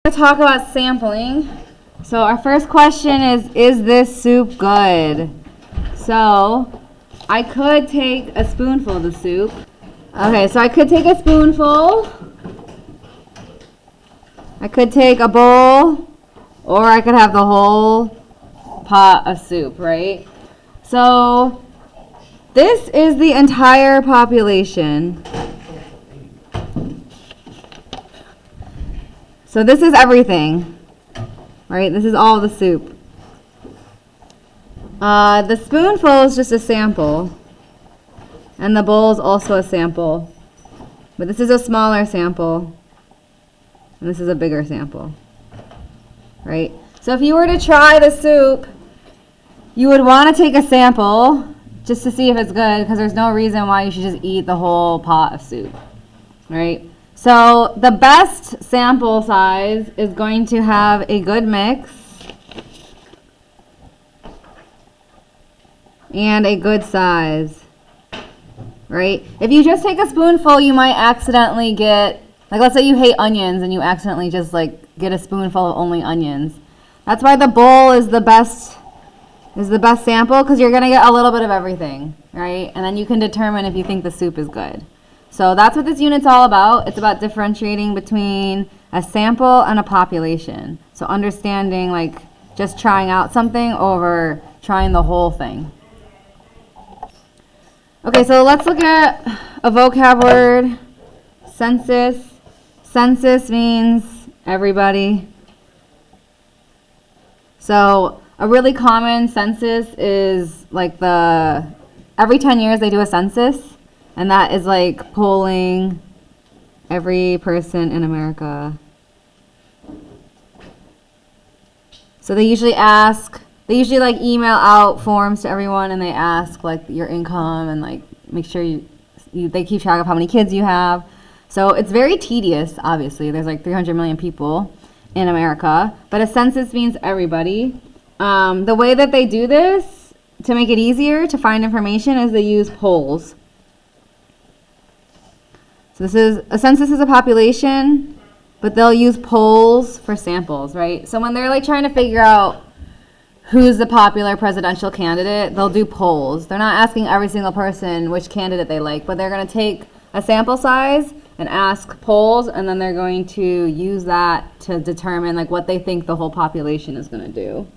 Talk about sampling. So our first question is this soup good? So I could take a spoonful of the soup. Okay, so I could take a spoonful. I could take a bowl, or I could have the whole pot of soup, right? So this is the entire population. So this is everything, right? This is all the soup. The spoonful is just a sample, and the bowl is also a sample. But this is a smaller sample, and this is a bigger sample, right? So if you were to try the soup, you would want to take a sample just to see if it's good, because there's no reason why you should just eat the whole pot of soup, right? So the best sample size is going to have a good mix and a good size, right? If you just take a spoonful, you might accidentally get, like let's say you hate onions and you accidentally just like get a spoonful of only onions. That's why the bowl is the best sample, because you're going to get a little bit of everything, right? And then you can determine if you think the soup is good. So that's what this unit's all about. It's about differentiating between a sample and a population. So understanding like just trying out something over trying the whole thing. Okay, so let's look at a vocab word. Census. Census means everybody. So a really common census is like every 10 years they do a census. And that is like polling every person in America. So they usually like email out forms to everyone, and they ask like your income and like make sure they keep track of how many kids you have. So it's very tedious, obviously. There's like 300 million people in America, but a census means everybody. The way that they do this to make it easier to find information is they use polls. So a census is a population, but they'll use polls for samples, right? So when they're like trying to figure out who's the popular presidential candidate, they'll do polls. They're not asking every single person which candidate they like, but they're going to take a sample size and ask polls, and then they're going to use that to determine like what they think the whole population is going to do.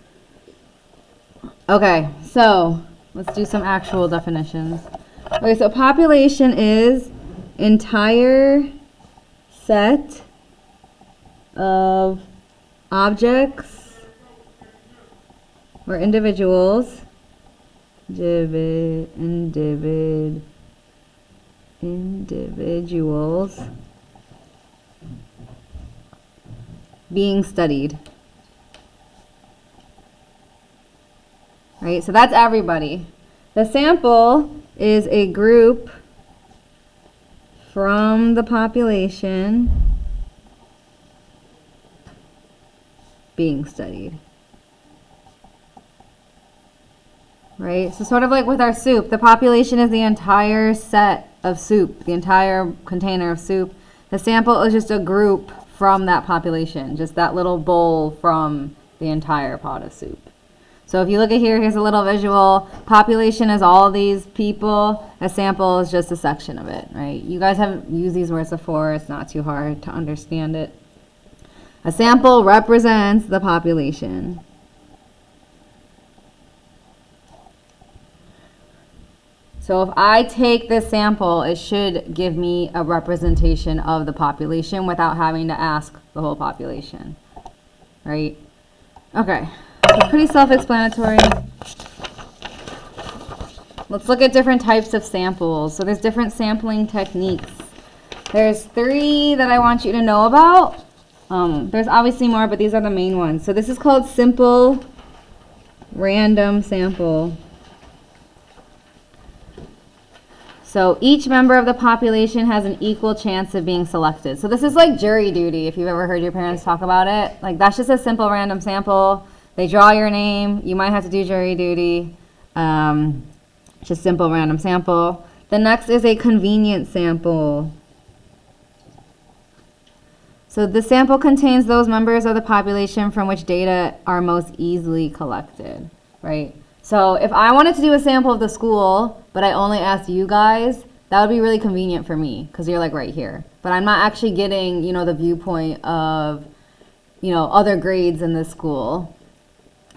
Okay, so let's do some actual definitions. Okay, so population is entire set of objects or individuals individuals being studied. Right, so that's everybody. The sample is a group from the population being studied. Right? So sort of like with our soup, the population is the entire set of soup, the entire container of soup. The sample is just a group from that population, just that little bowl from the entire pot of soup. So if you look at here's a little visual. Population is all these people. A sample is just a section of it, right? You guys haven't used these words before. It's not too hard to understand it. A sample represents the population. So if I take this sample, it should give me a representation of the population without having to ask the whole population, right? Okay. So pretty self-explanatory. Let's look at different types of samples. So there's different sampling techniques. There's 3 that I want you to know about. There's obviously more, but these are the main ones. So this is called simple random sample. So each member of the population has an equal chance of being selected. So this is like jury duty, if you've ever heard your parents talk about it. Like that's just a simple random sample. They draw your name. You might have to do jury duty. Just simple random sample. The next is a convenient sample. So the sample contains those members of the population from which data are most easily collected, right? So if I wanted to do a sample of the school, but I only asked you guys, that would be really convenient for me because you're like right here. But I'm not actually getting, you know, the viewpoint of, you know, other grades in this school.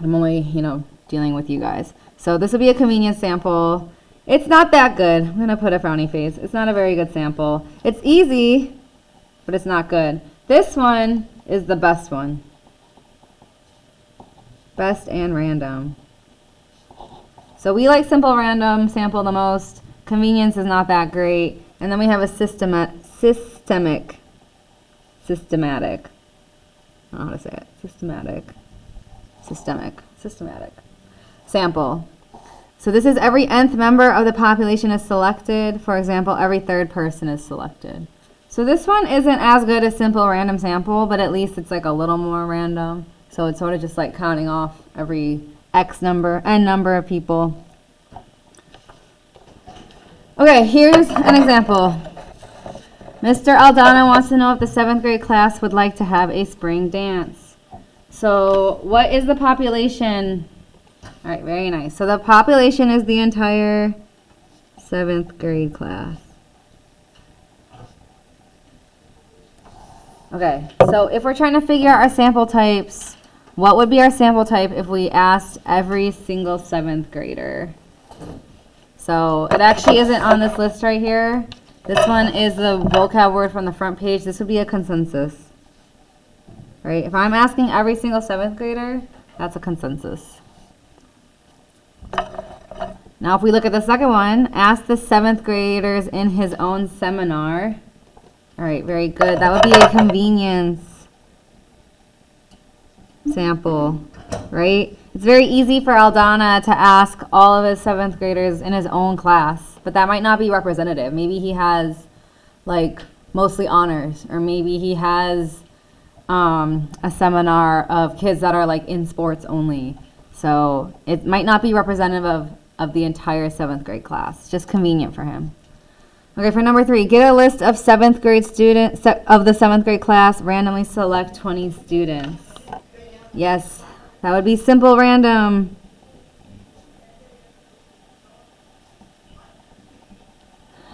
I'm only, you know, dealing with you guys. So this would be a convenient sample. It's not that good. I'm going to put a frowny face. It's not a very good sample. It's easy, but it's not good. This one is the best one. Best and random. So we like simple random sample the most. Convenience is not that great. And then we have a systematic. I don't know how to say it. Systematic sample. So this is every nth member of the population is selected. For example, every third person is selected. So this one isn't as good as simple random sample, but at least it's like a little more random. So it's sort of just like counting off every n number of people. Okay, here's an example. Mr. Aldana wants to know if the 7th grade class would like to have a spring dance. So what is the population? All right, very nice. So the population is the entire 7th grade class. Okay, so if we're trying to figure out our sample types, what would be our sample type if we asked every single 7th grader? So it actually isn't on this list right here. This one is the vocab word from the front page. This would be a consensus, right? If I'm asking every single 7th grader, that's a consensus. Now if we look at the second one, ask the 7th graders in his own seminar. All right, very good. That would be a convenience sample, right? It's very easy for Aldana to ask all of his 7th graders in his own class, but that might not be representative. Maybe he has like mostly honors, or maybe he has a seminar of kids that are like in sports only. So it might not be representative of the entire 7th grade class. Just convenient for him. Okay, for number 3, get a list of 7th grade students of the 7th grade class. Randomly select 20 students. Yes, that would be simple random.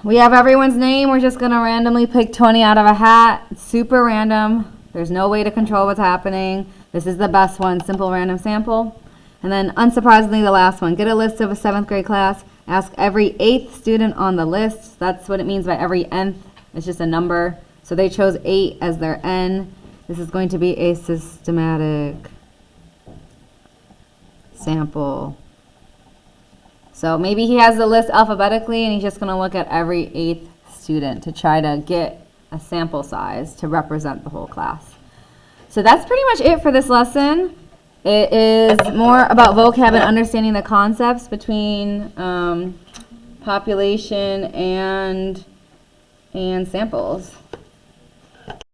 We have everyone's name. We're just going to randomly pick 20 out of a hat. It's super random. There's no way to control what's happening. This is the best one, simple random sample. And then, unsurprisingly, the last one. Get a list of a 7th grade class. Ask every 8th student on the list. That's what it means by every nth. It's just a number. So they chose 8 as their n. This is going to be a systematic sample. So maybe he has the list alphabetically and he's just going to look at every 8th student to try to get a sample size to represent the whole class. So that's pretty much it for this lesson. It is more about vocab and understanding the concepts between population and samples.